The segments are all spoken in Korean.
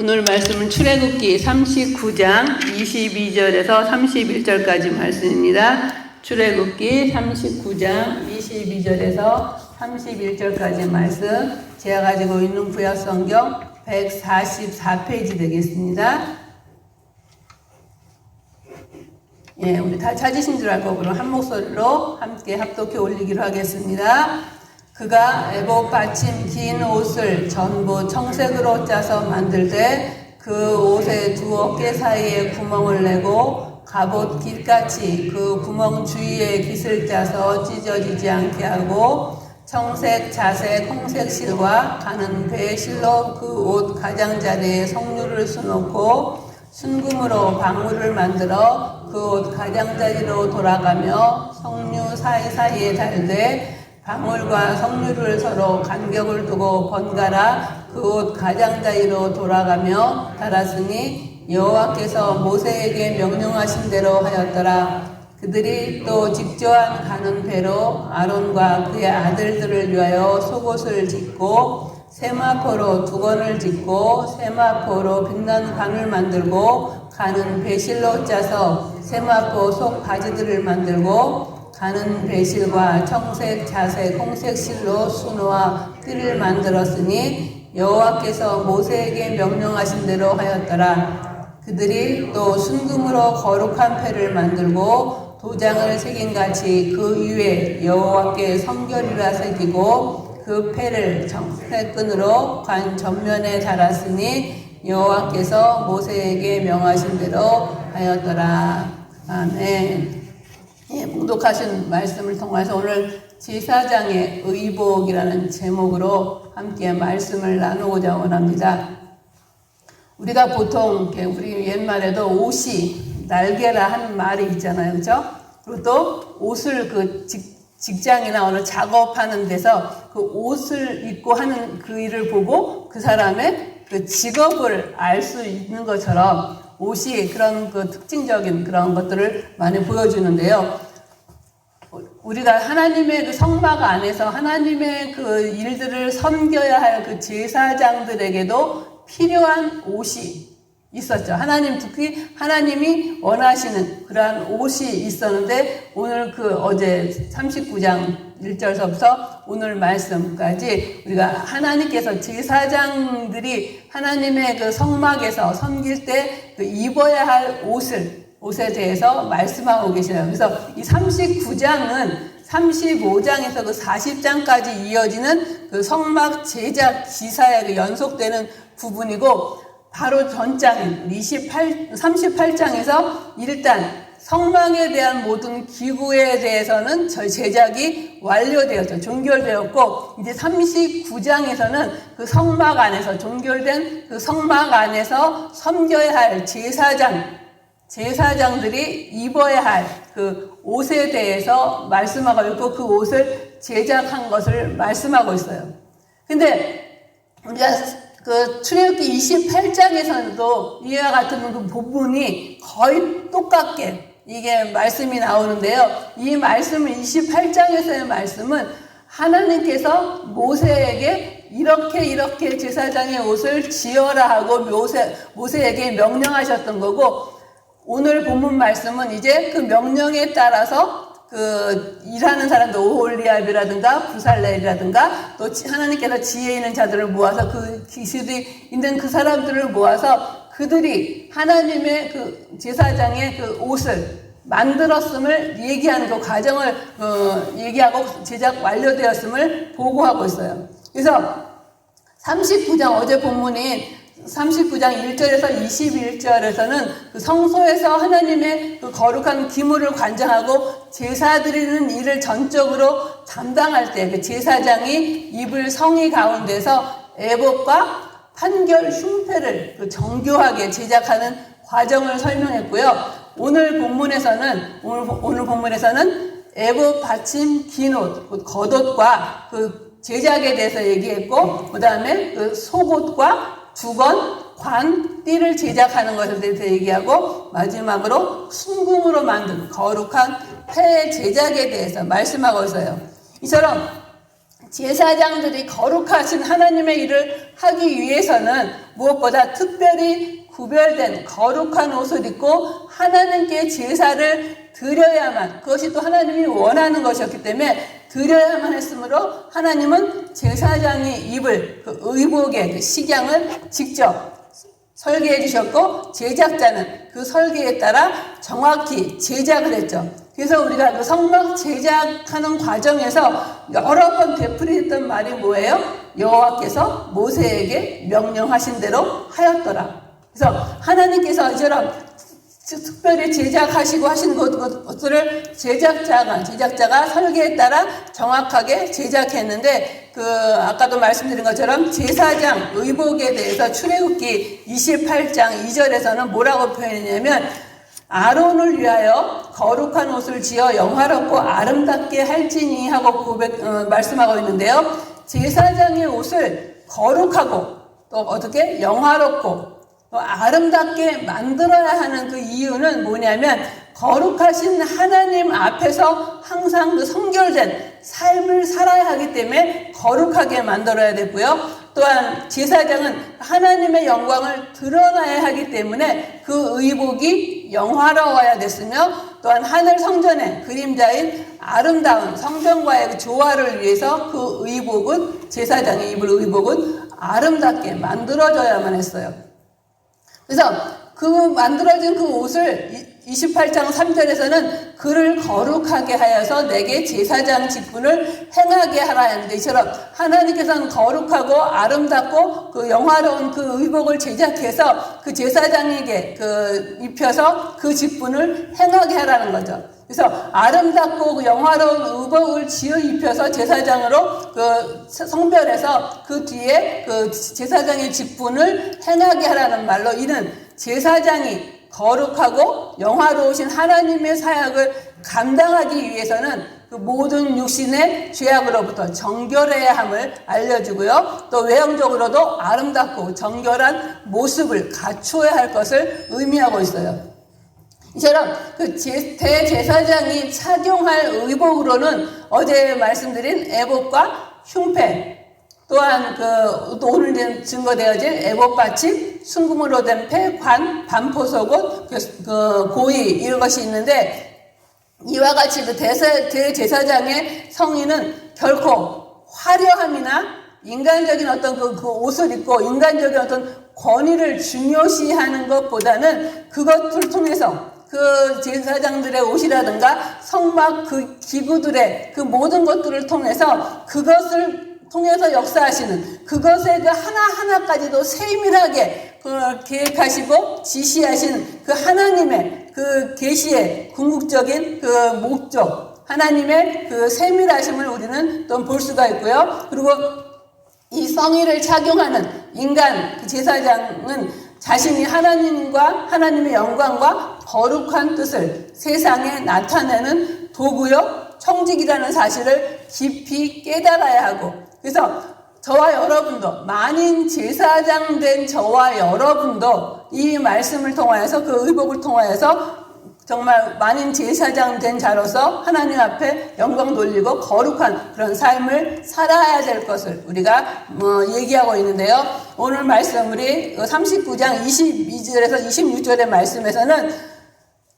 오늘 말씀은 출애굽기 39장 22절에서 31절까지 말씀입니다. 출애굽기 39장 22절에서 31절까지 말씀, 제가 가지고 있는 구약성경 144페이지 되겠습니다. 예, 우리 다 찾으신 줄 알고 그럼 한 목소리로 함께 합독해 올리기로 하겠습니다. 그가 애복 받침 긴 옷을 전부 청색으로 짜서 만들 때 그 옷의 두 어깨 사이에 구멍을 내고 갑옷 깃같이 그 구멍 주위에 깃을 짜서 찢어지지 않게 하고 청색 자색 홍색 실과 가는 배 실로 그 옷 가장자리에 석류를 수놓고 순금으로 방울을 만들어 그 옷 가장자리로 돌아가며 석류 사이사이에 달되 방울과 석류를 서로 간격을 두고 번갈아 그 옷 가장자리로 돌아가며 달았으니 여호와께서 모세에게 명령하신 대로 하였더라. 그들이 또 직조한 가는 배로 아론과 그의 아들들을 위하여 속옷을 짓고 세마포로 두건을 짓고 세마포로 빛난 관을 만들고 가는 배실로 짜서 세마포 속 바지들을 만들고 가는 배실과 청색, 자색, 홍색 실로 수놓아 띠를 만들었으니 여호와께서 모세에게 명령하신 대로 하였더라. 그들이 또 순금으로 거룩한 패를 만들고 도장을 새긴같이 그 위에 여호와께 성결이라 새기고 그 패를 청색 끈으로 관 전면에 달았으니 여호와께서 모세에게 명하신 대로 하였더라. 아멘. 예, 봉독하신 말씀을 통해서 오늘 제사장의 의복이라는 제목으로 함께 말씀을 나누고자 원합니다. 우리가 보통 우리 옛말에도 옷이 날개라 하는 말이 있잖아요, 그렇죠? 그리고 또 옷을 그 직장이나 어느 작업하는 데서 그 옷을 입고 하는 그 일을 보고 그 사람의 그 직업을 알 수 있는 것처럼 옷이 그런 그 특징적인 그런 것들을 많이 보여주는데요. 우리가 하나님의 그 성막 안에서 하나님의 그 일들을 섬겨야 할 그 제사장들에게도 필요한 옷이 있었죠. 특히 하나님이 원하시는 그러한 옷이 있었는데 오늘 어제 39장 1절서부터 오늘 말씀까지 우리가 하나님께서 제사장들이 하나님의 그 성막에서 섬길 때 그 입어야 할 옷에 대해서 말씀하고 계시네요. 그래서 이 39장은 35장에서 그 40장까지 이어지는 그 성막 제작 기사에 그 연속되는 부분이고 바로 전장인 38장에서 일단 성막에 대한 모든 기구에 대해서는 제작이 완료되었죠. 종결되었고 이제 39장에서는 그 성막 안에서 종결된 그 성막 안에서 섬겨야 할 제사장들이 입어야 할 그 옷에 대해서 말씀하고 있고 그 옷을 제작한 것을 말씀하고 있어요. 근데 우리가 그 출애굽기 28장에서도 이와 같은 그 부분이 거의 똑같게 이게 말씀이 나오는데요. 이 말씀은 28장에서의 말씀은 하나님께서 모세에게 이렇게 제사장의 옷을 지어라 하고 모세에게 명령하셨던 거고 오늘 본문 말씀은 이제 그 명령에 따라서 그 일하는 사람들 오홀리압이라든가 부살렐이라든가 또 하나님께서 지혜 있는 자들을 모아서 그 기술이 있는 그 사람들을 모아서 그들이 하나님의 그 제사장의 그 옷을 만들었음을 얘기하는 그 과정을 얘기하고 제작 완료되었음을 보고하고 있어요. 그래서 39장 어제 본문인 39장 1절에서 21절에서는 그 성소에서 하나님의 그 거룩한 기물을 관장하고 제사 드리는 일을 전적으로 담당할 때 그 제사장이 입을 성의 가운데서 에봇과 판결 흉패를 그 정교하게 제작하는 과정을 설명했고요. 오늘 본문에서는 에봇 받침 긴 옷, 겉옷과 그 제작에 대해서 얘기했고 그 다음에 그 속옷과 두건, 관, 띠를 제작하는 것에 대해서 얘기하고 마지막으로 순금으로 만든 거룩한 패 제작에 대해서 말씀하고 있어요. 이처럼 제사장들이 거룩하신 하나님의 일을 하기 위해서는 무엇보다 특별히 구별된 거룩한 옷을 입고 하나님께 제사를 드려야만, 그것이 또 하나님이 원하는 것이었기 때문에 드려야만 했으므로 하나님은 제사장이 입을 그 의복의 그 식양을 직접 설계해 주셨고, 제작자는 그 설계에 따라 정확히 제작을 했죠. 그래서 우리가 그 성막 제작하는 과정에서 여러 번 되풀이했던 말이 뭐예요? 여호와께서 모세에게 명령하신 대로 하였더라. 그래서 하나님께서 이처럼 특별히 제작하시고 하신 것들을 제작자가 설계에 따라 정확하게 제작했는데, 아까도 말씀드린 것처럼 제사장 의복에 대해서 출애굽기 28장 2절에서는 뭐라고 표현했냐면, 아론을 위하여 거룩한 옷을 지어 영화롭고 아름답게 할지니 하고 말씀하고 있는데요. 제사장의 옷을 거룩하고 또 어떻게 영화롭고 또 아름답게 만들어야 하는 그 이유는 뭐냐면, 거룩하신 하나님 앞에서 항상 그 성결된 삶을 살아야 하기 때문에 거룩하게 만들어야 되고요. 또한 제사장은 하나님의 영광을 드러나야 하기 때문에 그 의복이 영화로워야 됐으며, 또한 하늘 성전의 그림자인 아름다운 성전과의 그 조화를 위해서 그 의복은, 제사장이 입을 의복은 아름답게 만들어져야만 했어요. 그래서 그 만들어진 그 옷을 28장 3절에서는 그를 거룩하게 하여서 내게 제사장 직분을 행하게 하라 했는데, 이처럼 하나님께서는 거룩하고 아름답고 그 영화로운 그 의복을 제작해서 그 제사장에게 입혀서 그 직분을 행하게 하라는 거죠. 그래서 아름답고 그 영화로운 의복을 지어 입혀서 제사장으로 성별해서 그 뒤에 그 제사장의 직분을 행하게 하라는 말로, 이는 제사장이 거룩하고 영화로우신 하나님의 사역을 감당하기 위해서는 그 모든 육신의 죄악으로부터 정결해야 함을 알려주고요. 또 외형적으로도 아름답고 정결한 모습을 갖추어야 할 것을 의미하고 있어요. 이처럼 그 대제사장이 착용할 의복으로는 어제 말씀드린 에봇과 흉패, 또한 또 오늘 증거되어질 에봇 받침, 순금으로 된 패, 관, 반포속옷, 고이, 이런 것이 있는데, 이와 같이 그 대제사장의 성의는 결코 화려함이나 인간적인 어떤 그 옷을 입고 인간적인 어떤 권위를 중요시하는 것보다는 그것을 통해서 그 제사장들의 옷이라든가 성막 그 기구들의 그 모든 것들을 통해서, 그것을 통해서 역사하시는 그것의 그 하나하나까지도 세밀하게 계획하시고 지시하신 그 하나님의 그 계시의 궁극적인 그 목적, 하나님의 그 세밀하심을 우리는 또 볼 수가 있고요. 그리고 이 성의를 착용하는 인간 그 제사장은 자신이 하나님과 하나님의 영광과 거룩한 뜻을 세상에 나타내는 도구요, 청직이라는 사실을 깊이 깨달아야 하고, 그래서 저와 여러분도, 만인 제사장 된 저와 여러분도 이 말씀을 통하여서, 그 의복을 통하여서 정말 만인 제사장 된 자로서 하나님 앞에 영광 돌리고 거룩한 그런 삶을 살아야 될 것을 우리가 얘기하고 있는데요. 오늘 말씀 우리 39장 22절에서 26절의 말씀에서는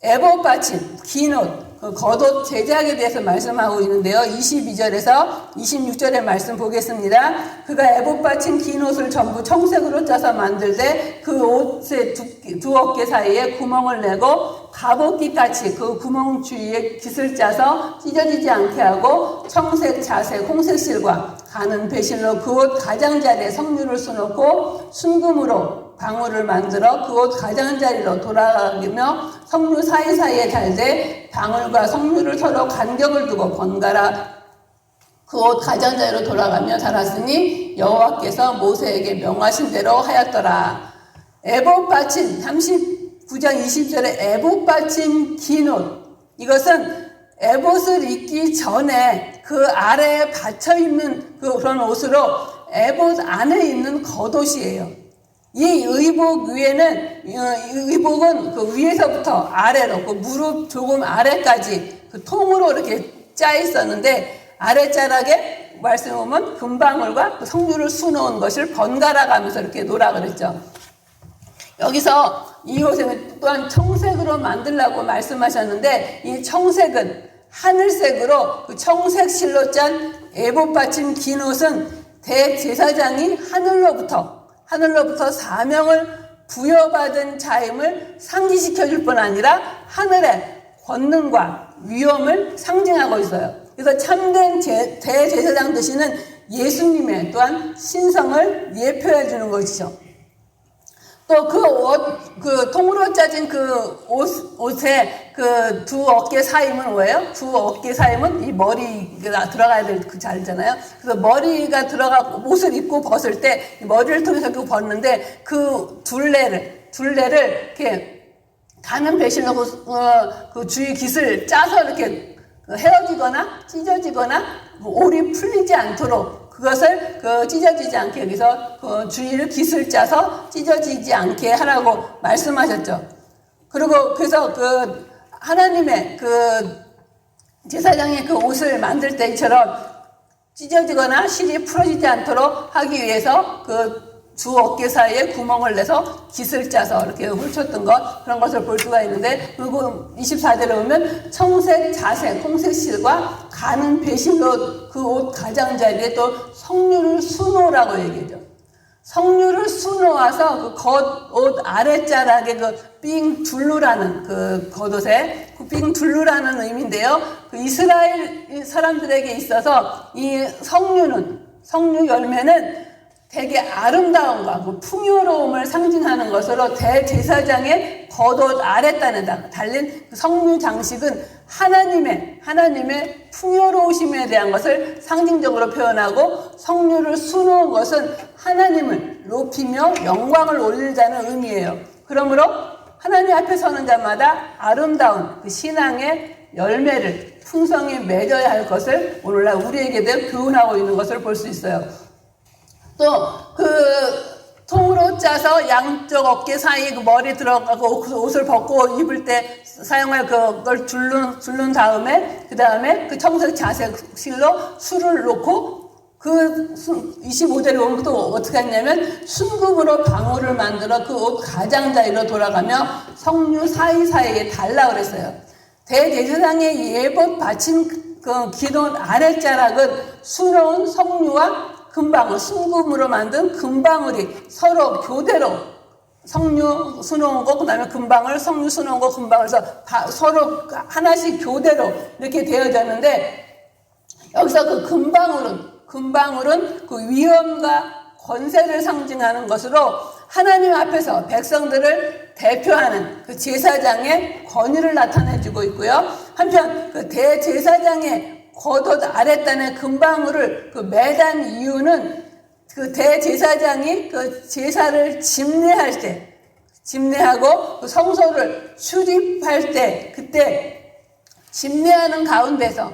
에봇 받침, 긴 옷, 겉옷 제작에 대해서 말씀하고 있는데요. 22절에서 26절의 말씀 보겠습니다. 그가 에봇 받침 긴 옷을 전부 청색으로 짜서 만들되 그 옷의 두 어깨 사이에 구멍을 내고 갑옷깃같이 그 구멍 주위에 깃을 짜서 찢어지지 않게 하고, 청색, 자색, 홍색 실과 가는 배실로 그 옷 가장자리에 석류를 수놓고 순금으로 방울을 만들어 그 옷 가장자리로 돌아가며 석류 사이사이에 달되 방울과 석류를 서로 간격을 두고 번갈아 그 옷 가장자리로 돌아가며 달았으니 여호와께서 모세에게 명하신 대로 하였더라. 에봇 받침 39장 20절에 에봇 받침 긴 옷, 이것은 에봇을 입기 전에 그 아래에 받쳐 입는 그런 옷으로 에봇 안에 있는 겉옷이에요. 이 의복 위에는, 의복은 그 위에서부터 아래로, 그 무릎 조금 아래까지 그 통으로 이렇게 짜 있었는데, 아래자락에 말씀에 보면 금방울과 그 성류를 수놓은 것을 번갈아 가면서 이렇게 놓으라 그랬죠. 여기서 이 옷은 또한 청색으로 만들라고 말씀하셨는데, 이 청색은 하늘색으로 그 청색 실로 짠 에봇 받침 긴 옷은 대제사장이 하늘로부터 사명을 부여받은 자임을 상기시켜 줄 뿐 아니라 하늘의 권능과 위엄을 상징하고 있어요. 그래서 참된 대제사장 되시는 예수님의 또한 신성을 예표해 주는 것이죠. 또 그 통으로 짜진 그 옷의 그 두 어깨 사임은 뭐예요? 두 어깨 사임은 이 머리가 들어가야 될 그 자리잖아요. 그래서 머리가 들어가고 옷을 입고 벗을 때 머리를 통해서 벗는데 그 둘레를 이렇게 가는 배실로 그 주위 깃을 짜서 이렇게 헤어지거나 찢어지거나 올이 풀리지 않도록 그것을 찢어지지 않게 여기서 그 주위를 깃을 짜서 찢어지지 않게 하라고 말씀하셨죠. 그리고 그래서 그 하나님의 그 제사장의 그 옷을 만들 때처럼 찢어지거나 실이 풀어지지 않도록 하기 위해서 그 두 어깨 사이에 구멍을 내서 깃을 짜서 이렇게 훑쳤던 것, 그런 것을 볼 수가 있는데, 그리고 24절에 보면 청색 자색, 홍색 실과 가는 배실로 그 옷 가장자리에 또 성류를 수놓으라고 얘기하죠. 성류를 수놓아서 그 겉옷 아랫자락에 그 삥 둘루라는 그 겉옷에 그 삥 둘루라는 의미인데요. 그 이스라엘 사람들에게 있어서 이 성류 열매는 되게 아름다움과 그 풍요로움을 상징하는 것으로 대제사장의 겉옷 아랫단에다가 달린 그 성류 장식은 하나님의 풍요로우심에 대한 것을 상징적으로 표현하고, 성류를 수놓은 것은 하나님을 높이며 영광을 올리자는 의미예요. 그러므로 하나님 앞에 서는 자마다 아름다운 그 신앙의 열매를 풍성히 맺어야 할 것을 오늘날 우리에게도 교훈하고 있는 것을 볼 수 있어요. 또 그 통으로 짜서 양쪽 어깨 사이 그 머리 들어가고 그 옷을 벗고 입을 때 사용할 그걸 둘른 다음에 그 청색 자색 실로 술을 놓고 그 25절에 보면 또 어떻게 했냐면 순금으로 방울을 만들어 그 옷 가장자리로 돌아가며 성류 사이사이에 달라 그랬어요. 대제사장의 예복 받침 그 기둥 아랫자락은 수놓은 성류와 금방울, 순금으로 만든 금방울이 서로 교대로 성류 수놓은 거, 그 다음에 금방울, 성류 수놓은 거, 금방울에서 서로 하나씩 교대로 이렇게 되어졌는데, 여기서 그 금방울은 그 위엄과 권세를 상징하는 것으로 하나님 앞에서 백성들을 대표하는 그 제사장의 권위를 나타내주고 있고요. 한편 그 대제사장의 겉옷 아랫단에 금방울을 그 매단 이유는 그 대제사장이 그 제사를 집례하고 그 성소를 출입할 때, 그때 집례하는 가운데서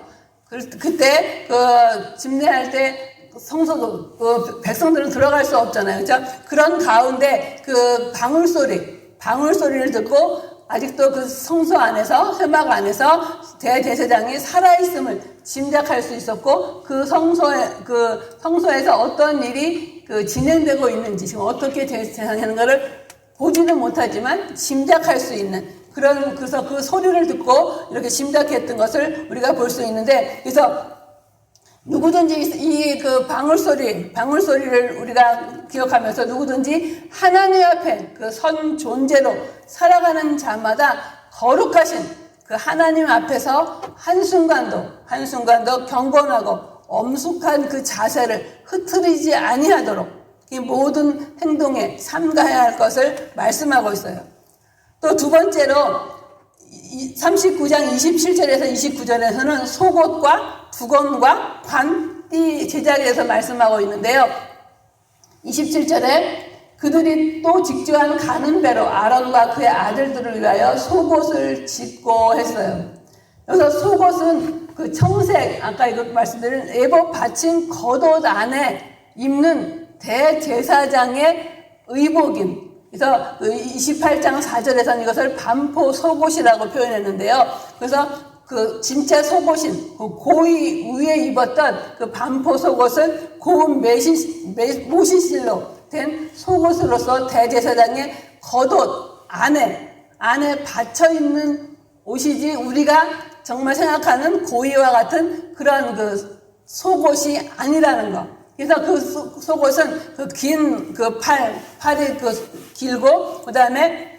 그때 그 집례할 때 성소도 그 백성들은 들어갈 수 없잖아요. 그렇죠? 그런 가운데 그 방울소리를 듣고 아직도 그 성소 안에서, 회막 안에서 대제사장이 살아있음을 짐작할 수 있었고, 그 성소에서 어떤 일이 그 진행되고 있는지, 지금 어떻게 재상하는가를 보지는 못하지만 짐작할 수 있는 그래서 그 소리를 듣고 이렇게 짐작했던 것을 우리가 볼 수 있는데, 그래서 누구든지 이 그 방울소리를 우리가 기억하면서 누구든지 하나님 앞에 그 선 존재로 살아가는 자마다 거룩하신 그 하나님 앞에서 한순간도 경건하고 엄숙한 그 자세를 흐트리지 아니하도록 이 모든 행동에 삼가해야 할 것을 말씀하고 있어요. 또 두 번째로 39장 27절에서 29절에서는 속옷과 두건과 관, 띠 제작에 대해서 말씀하고 있는데요. 27절에 그들이 또 직주한 가는 배로 아론과 그의 아들들을 위하여 속옷을 짓고 했어요. 여기서 속옷은 그 청색, 아까 이거 말씀드린 에봇 받침 겉옷 안에 입는 대제사장의 의복인, 그래서 28장 4절에서는 이것을 반포 속옷이라고 표현했는데요. 그래서 그 진짜 속옷인 그 고위 위에 입었던 그 반포 속옷은 고운 모시실로 된 속옷으로서 대제사장의 겉옷 안에 받쳐 있는 옷이지 우리가 정말 생각하는 고위와 같은 그런 그 속옷이 아니라는 거. 그래서 그 속옷은 그 긴 그 팔이 그 길고 그다음에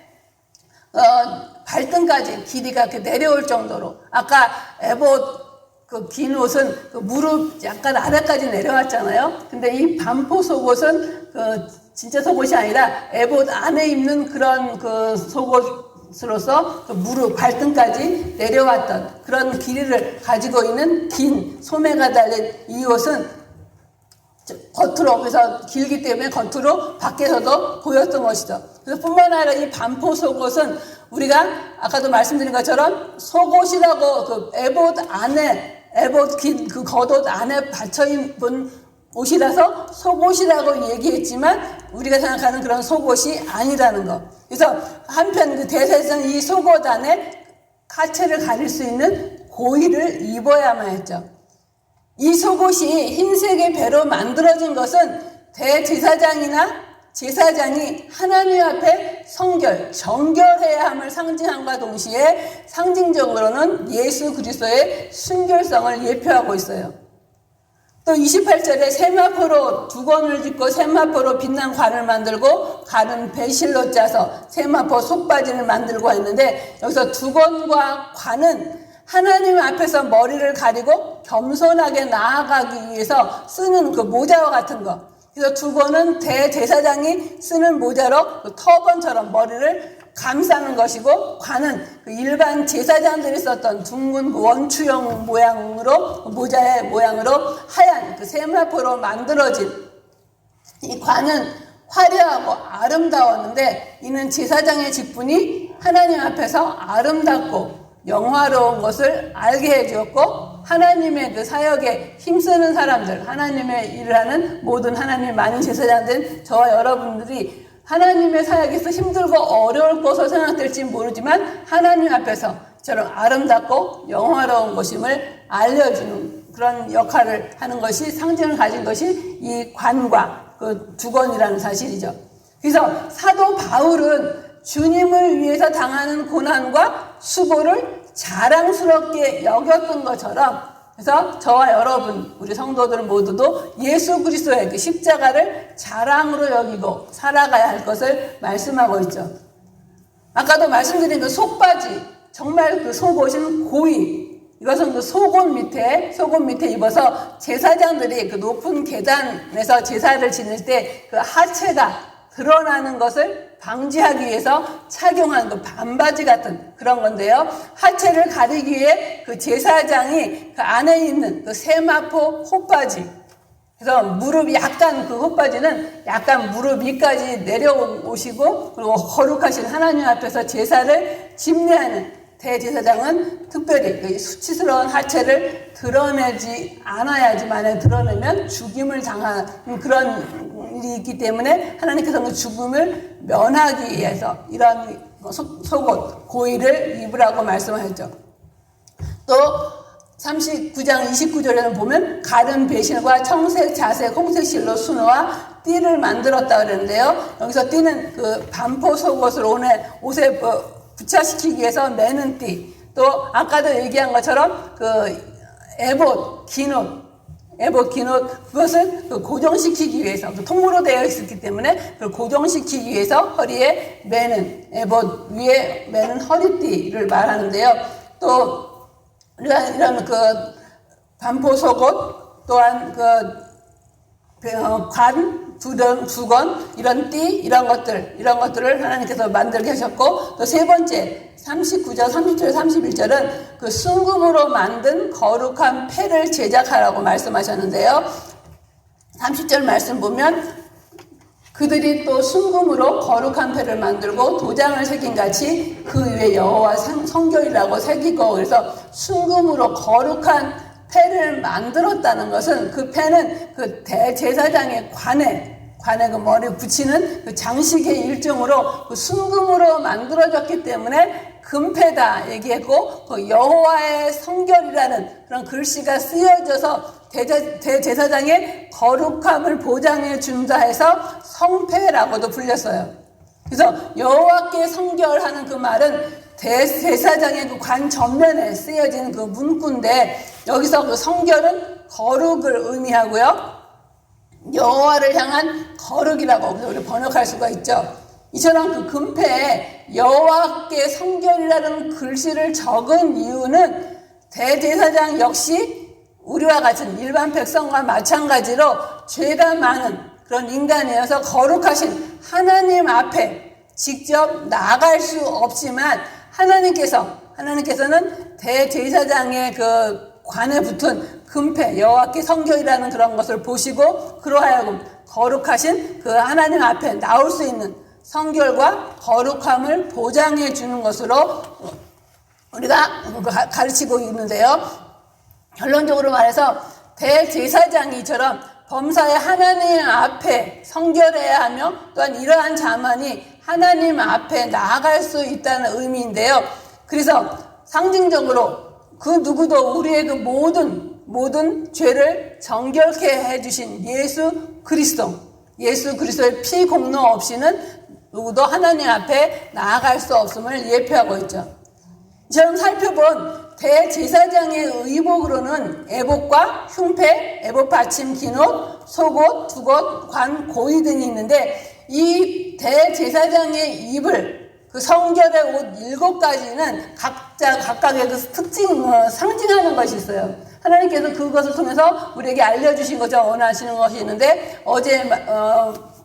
발등까지 길이가 이렇게 내려올 정도로 아까 에봇 그 긴 옷은 그 무릎 약간 아래까지 내려왔잖아요. 근데 이 반포 속옷은 그 진짜 속옷이 아니라 에봇 안에 입는 그런 그 속옷으로서 그 무릎 발등까지 내려왔던 그런 길이를 가지고 있는 긴 소매가 달린 이 옷은 겉으로 그래서 길기 때문에 겉으로 밖에서도 보였던 것이죠. 그래서 뿐만 아니라 이 반포 속옷은 우리가 아까도 말씀드린 것처럼 속옷이라고 그 에봇 긴 그 겉옷 안에 받쳐 입은 옷이라서 속옷이라고 얘기했지만 우리가 생각하는 그런 속옷이 아니라는 거. 그래서 한편 그 대세에서는 이 속옷 안에 하체를 가릴 수 있는 고의를 입어야만 했죠. 이 속옷이 흰색의 배로 만들어진 것은 대제사장이나 제사장이 하나님 앞에 정결해야 함을 상징함과 동시에 상징적으로는 예수 그리스도의 순결성을 예표하고 있어요. 또 28절에 세마포로 두건을 짓고 세마포로 빛난 관을 만들고 관은 배실로 짜서 세마포 속바지를 만들고 했는데 여기서 두건과 관은 하나님 앞에서 머리를 가리고 겸손하게 나아가기 위해서 쓰는 그 모자와 같은 거. 그래서 두건은 대제사장이 쓰는 모자로 그 터번처럼 머리를 감싸는 것이고 관은 그 일반 제사장들이 썼던 둥근 그 원추형 모양으로 모자의 모양으로 하얀 그 세마포로 만들어진 이 관은 화려하고 아름다웠는데 이는 제사장의 직분이 하나님 앞에서 아름답고 영화로운 것을 알게 해주었고 하나님의 그 사역에 힘쓰는 사람들, 하나님의 일을 하는 모든 하나님의 많은 제사장들, 저와 여러분들이 하나님의 사역에서 힘들고 어려울 것으로 생각될지 모르지만 하나님 앞에서 저런 아름답고 영화로운 것임을 알려주는 그런 역할을 하는 것이 상징을 가진 것이 이 관과 그 두건이라는 사실이죠. 그래서 사도 바울은 주님을 위해서 당하는 고난과 수고를 자랑스럽게 여겼던 것처럼 그래서 저와 여러분 우리 성도들 모두도 예수 그리스도의 그 십자가를 자랑으로 여기고 살아가야 할 것을 말씀하고 있죠. 아까도 말씀드린 그 속바지 정말 그 속옷은 고의 이것은 그 속옷 밑에 입어서 제사장들이 그 높은 계단에서 제사를 지낼 때 그 하체가 드러나는 것을 방지하기 위해서 착용한 그 반바지 같은 그런 건데요. 하체를 가리기 위해 그 제사장이 그 안에 있는 그 세마포 홈바지. 그래서 무릎이 약간 그 홈바지는 약간 무릎 위까지 내려오시고 그리고 거룩하신 하나님 앞에서 제사를 집례하는 대제사장은 특별히 그 수치스러운 하체를 드러내지 않아야지만 드러내면 죽임을 당하는 그런 일이 있기 때문에 하나님께서 그 죽음을 면하기 위해서 이런 속옷, 고의를 입으라고 말씀하셨죠. 또 39장 29절에는 보면 가른 배실과 청색, 자색, 홍색 실로 순호와 띠를 만들었다 그랬는데요. 여기서 띠는 그 반포 속옷을 옷에 부착시키기 위해서 매는 띠, 또 아까도 얘기한 것처럼 그 에봇, 긴 옷, 그것은 그 고정시키기 위해서, 통으로 되어 있었기 때문에 그 고정시키기 위해서 허리에 매는, 에봇 위에 매는 허리띠를 말하는데요. 또, 이런 그 반포 속옷, 또한 두건, 이런 띠, 이런 것들을 하나님께서 만들게 하셨고, 또 세 번째, 39절, 30절, 31절은 그 순금으로 만든 거룩한 패를 제작하라고 말씀하셨는데요. 30절 말씀 보면 그들이 또 순금으로 거룩한 패를 만들고 도장을 새긴 같이 그 위에 여호와 성결이라고 새기고 그래서 순금으로 거룩한 패를 만들었다는 것은 그 패는 그 대제사장의 관에 그 머리에 붙이는 그 장식의 일종으로 그 순금으로 만들어졌기 때문에 금패다 얘기했고, 그 여호와의 성결이라는 그런 글씨가 쓰여져서 대제사장의 거룩함을 보장해 준다 해서 성패라고도 불렸어요. 그래서 여호와께 성결하는 그 말은 대제사장의 그 관 전면에 쓰여지는 그 문구인데, 여기서 그 성결은 거룩을 의미하고요, 여호와를 향한 거룩이라고 우리 번역할 수가 있죠. 이처럼 그 금패에 여호와께 성결이라는 글씨를 적은 이유는 대제사장 역시 우리와 같은 일반 백성과 마찬가지로 죄가 많은 그런 인간이어서 거룩하신 하나님 앞에 직접 나갈 수 없지만, 하나님께서는 대제사장의 그 관에 붙은 금패, 여호와께 성결이라는 그런 것을 보시고 그러하여금 거룩하신 그 하나님 앞에 나올 수 있는 성결과 거룩함을 보장해 주는 것으로 우리가 가르치고 있는데요. 결론적으로 말해서 대제사장이 이처럼 범사의 하나님 앞에 성결해야 하며, 또한 이러한 자만이 하나님 앞에 나아갈 수 있다는 의미인데요. 그래서 상징적으로 그 누구도 우리의 그 모든 죄를 정결케 해주신 예수 그리스도의 피 공로 없이는 누구도 하나님 앞에 나아갈 수 없음을 예표하고 있죠. 이처럼 살펴본 대제사장의 의복으로는 에봇과 흉패, 에봇 받침 긴옷, 속옷, 두옷, 관, 고위 등이 있는데, 이 대제사장의 입을 그 성결의 옷 7가지는 각각의 그 특징, 상징하는 것이 있어요. 하나님께서 그것을 통해서 우리에게 알려주신 것을 원하시는 것이 있는데, 어제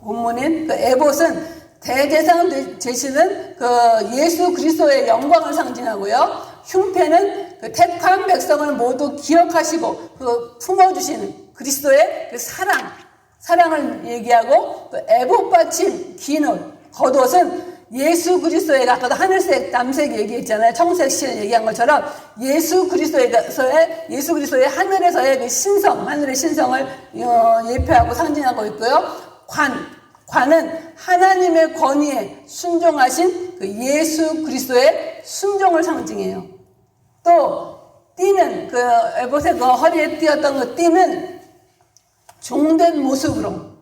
본문인 그 에봇은 대제사장 되시는 그 예수 그리스도의 영광을 상징하고요, 흉패는 그 택한 백성을 모두 기억하시고 그 품어주시는 그리스도의 그 사랑을 얘기하고, 또 에봇 받침 긴옷, 겉옷은 예수 그리스도의, 아까도 하늘색, 남색 얘기했잖아요. 청색, 실 얘기한 것처럼 예수 그리스도의 하늘에서의 그 하늘의 신성을 예표하고 상징하고 있고요. 관은 하나님의 권위에 순종하신 그 예수 그리스도의 순종을 상징해요. 또 띠는 그 에봇의 그 허리에 띄었던 그 띠는 종된 모습으로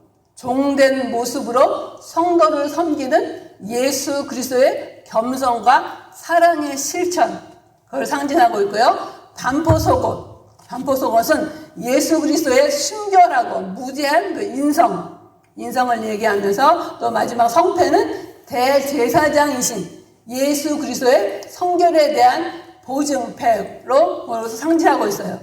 성도를 섬기는 예수 그리스도의 겸손과 사랑의 실천, 그걸 상징하고 있고요. 반포속옷은 예수 그리스도의 순결하고 무죄한 그 인성을 얘기하면서, 또 마지막 성패는 대제사장이신 예수 그리스도의 성결에 대한 보증패로 상징하고 있어요.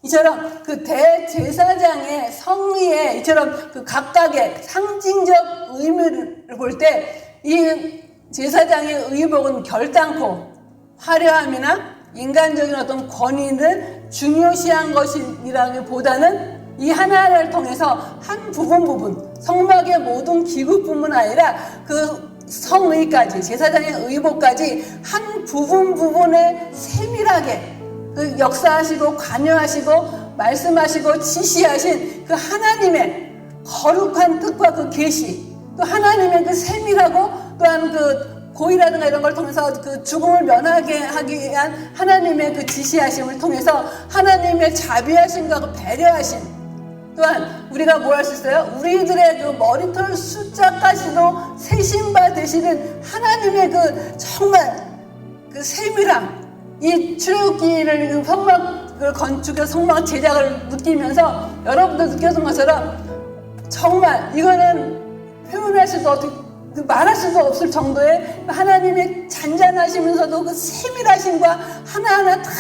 이처럼 그 대제사장의 성의에 이처럼 그 각각의 상징적 의미를 볼 때, 이 제사장의 의복은 결단코 화려함이나 인간적인 어떤 권위를 중요시한 것이라기보다는 이 하나를 통해서 한 부분 성막의 모든 기구뿐만 아니라 그 성의까지, 제사장의 의복까지 한 부분에 세밀하게 그 역사하시고 관여하시고 말씀하시고 지시하신 그 하나님의 거룩한 뜻과 그 계시, 또 하나님의 그 세밀하고, 또한 그 고의라든가 이런 걸 통해서 그 죽음을 면하게 하기 위한 하나님의 그 지시하심을 통해서 하나님의 자비하심과 그 배려하심, 또한 우리가 뭐 할 수 있어요? 우리들의 그 머리털 숫자까지도 세신 바 되시는 하나님의 그 정말 그 세밀함, 이 출애굽기를 성막을 건축해서 성막 제작을 느끼면서 여러분도 느꼈던 것처럼 정말 이거는 표현할 수도 말할 수도 없을 정도의 하나님의 잔잔하시면서도 그 세밀하심과 하나하나 다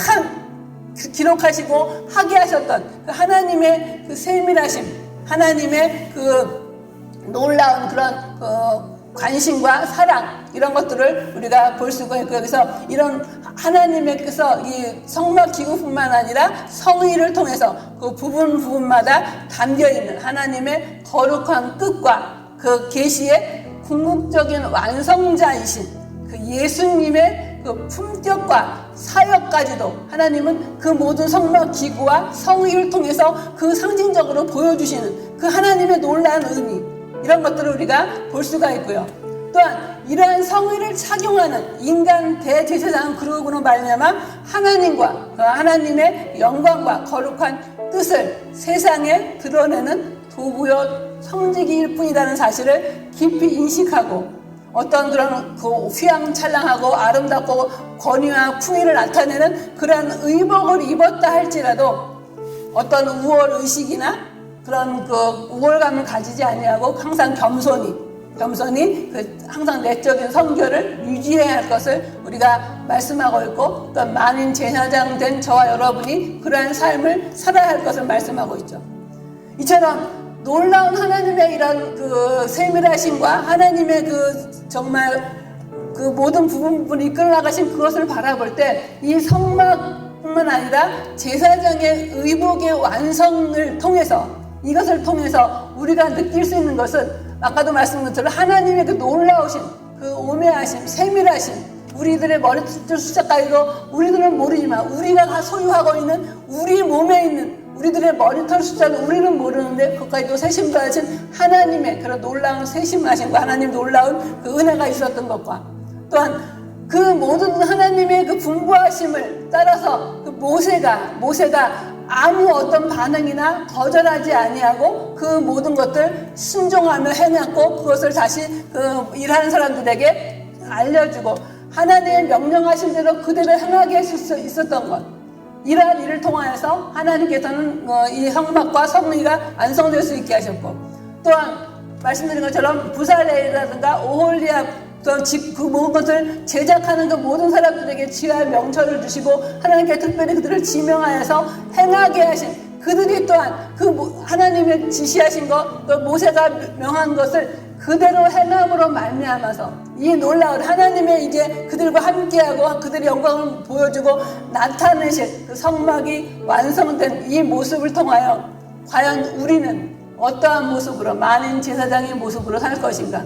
기록하시고 하게 하셨던 그 하나님의 그 세밀하심, 하나님의 그 놀라운 그런 관심과 사랑, 이런 것들을 우리가 볼 수가 있고, 여기서 이런 하나님께서 이 성막 기구뿐만 아니라 성의를 통해서 그 부분마다 담겨있는 하나님의 거룩한 뜻과 그 계시의 궁극적인 완성자이신 그 예수님의 그 품격과 사역까지도 하나님은 그 모든 성막 기구와 성의를 통해서 그 상징적으로 보여주시는 그 하나님의 놀라운 의미, 이런 것들을 우리가 볼 수가 있고요. 또한 이러한 성의를 하나님을 착용하는 인간 대제사장 그룹으로 말미암아 하나님과 하나님의 영광과 거룩한 뜻을 세상에 드러내는 도구요 성직일 뿐이라는 사실을 깊이 인식하고 어떤 그런 그 휘황찬란하고 아름답고 권위와 품위를 나타내는 그러한 의복을 입었다 할지라도 어떤 우월의식이나 그런 그 우월감을 가지지 아니하고 항상 겸손히 항상 내적인 성결을 유지해야 할 것을 우리가 말씀하고 있고 또 만인 제사장 된 저와 여러분이 그러한 삶을 살아야 할 것을 말씀하고 있죠. 이처럼 놀라운 하나님의 이런 그 세밀하심과 하나님의 그 정말 그 모든 부분을 이끌어 나가신 그것을 바라볼 때 이 성막뿐만 아니라 제사장의 의복의 완성을 통해서 이것을 통해서 우리가 느낄 수 있는 것은 아까도 말씀드린 것처럼 하나님의 그 놀라우신 그 오묘하심, 세밀하심, 우리들의 머리털 숫자까지도 우리들은 모르지만 우리가 소유하고 있는 우리 몸에 있는 우리들의 머리털 숫자는 우리는 모르는데 그것까지도 세심하신 하나님의 그런 놀라운 세심하심과 하나님 놀라운 그 은혜가 있었던 것과 또한 그 모든 하나님의 그 분부하심을 따라서 그 모세가 아무 어떤 반응이나 거절하지 아니하고 그 모든 것들 순종하며 행했고 그것을 다시 그 일하는 사람들에게 알려주고 하나님의 명령하신 대로 그대로 행하게 할 수 있었던 것. 이러한 일을 통하여서 하나님께서는 이 성막과 성의가 완성될 수 있게 하셨고 또한 말씀드린 것처럼 부살레라든가 오홀리압 그 모든 것을 제작하는 그 모든 사람들에게 지혜와 명철을 주시고 하나님께 특별히 그들을 지명하여서 행하게 하신 그들이 또한 그 하나님의 지시하신 것, 그 모세가 명한 것을 그대로 행함으로 말미암아서 이 놀라운 하나님의 이제 그들과 함께하고 그들의 영광을 보여주고 나타내실 그 성막이 완성된 이 모습을 통하여 과연 우리는 어떠한 모습으로 만인 제사장의 모습으로 살 것인가?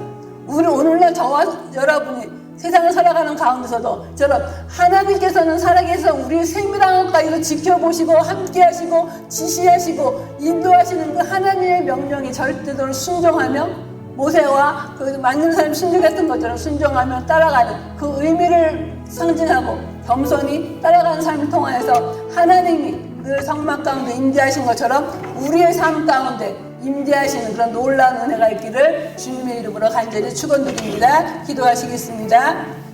우리 오늘날 저와 여러분이 세상을 살아가는 가운데서도 저런 하나님께서는 살아계셔서 우리의 세밀한 것까지도 지켜보시고 함께하시고 지시하시고 인도하시는 그 하나님의 명령에 절대로 순종하며 모세와 그 만든 사람이 순종했던 것처럼 순종하며 따라가는 그 의미를 상징하고 겸손히 따라가는 삶을 통하여서 하나님이 늘 성막 가운데 임재하신 것처럼 우리의 삶 가운데 임재하시는 그런 놀라운 은혜가 있기를 주님의 이름으로 간절히 축원드립니다. 기도하시겠습니다.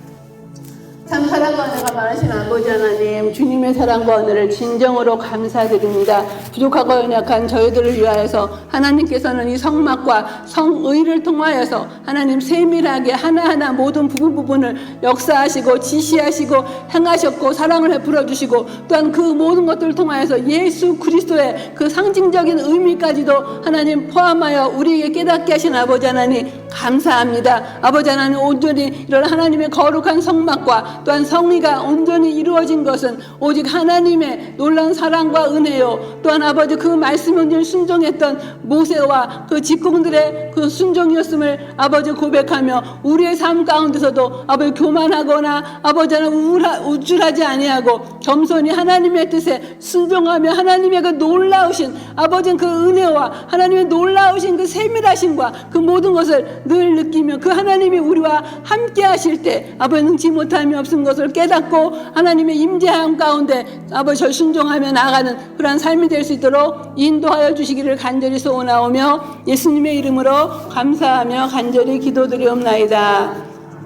참 사랑과 은혜가 많으신 아버지 하나님, 주님의 사랑과 은혜를 진정으로 감사드립니다. 부족하고 연약한 저희들을 위하여서 하나님께서는 이 성막과 성의를 통하여서 하나님 세밀하게 하나하나 모든 부분을 역사하시고 지시하시고 행하셨고 사랑을 베풀어 주시고 또한 그 모든 것들을 통하여서 예수 그리스도의 그 상징적인 의미까지도 하나님 포함하여 우리에게 깨닫게 하신 아버지 하나님 감사합니다. 아버지 하나님 온전히 이런 하나님의 거룩한 성막과 또한 성의가 온전히 이루어진 것은 오직 하나님의 놀라운 사랑과 은혜요 또한 아버지 그 말씀 온전히 순종했던 모세와 그 직공들의 그 순종이었음을 아버지 고백하며 우리의 삶 가운데서도 아버지 교만하거나 아버지 하나님 우쭐하지 아니하고 겸손히 하나님의 뜻에 순종하며 하나님의 그 놀라우신 아버지 그 은혜와 하나님의 놀라우신 그 세밀하심과 그 모든 것을 늘 느끼며 그 하나님이 우리와 함께 하실 때 아버지 능치 못함이 없음 것을 깨닫고 하나님의 임재함 가운데 아버지 순종하며 나아가는 그러한 삶이 될 수 있도록 인도하여 주시기를 간절히 소원하오며 예수님의 이름으로 감사하며 간절히 기도드리옵나이다.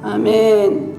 아멘.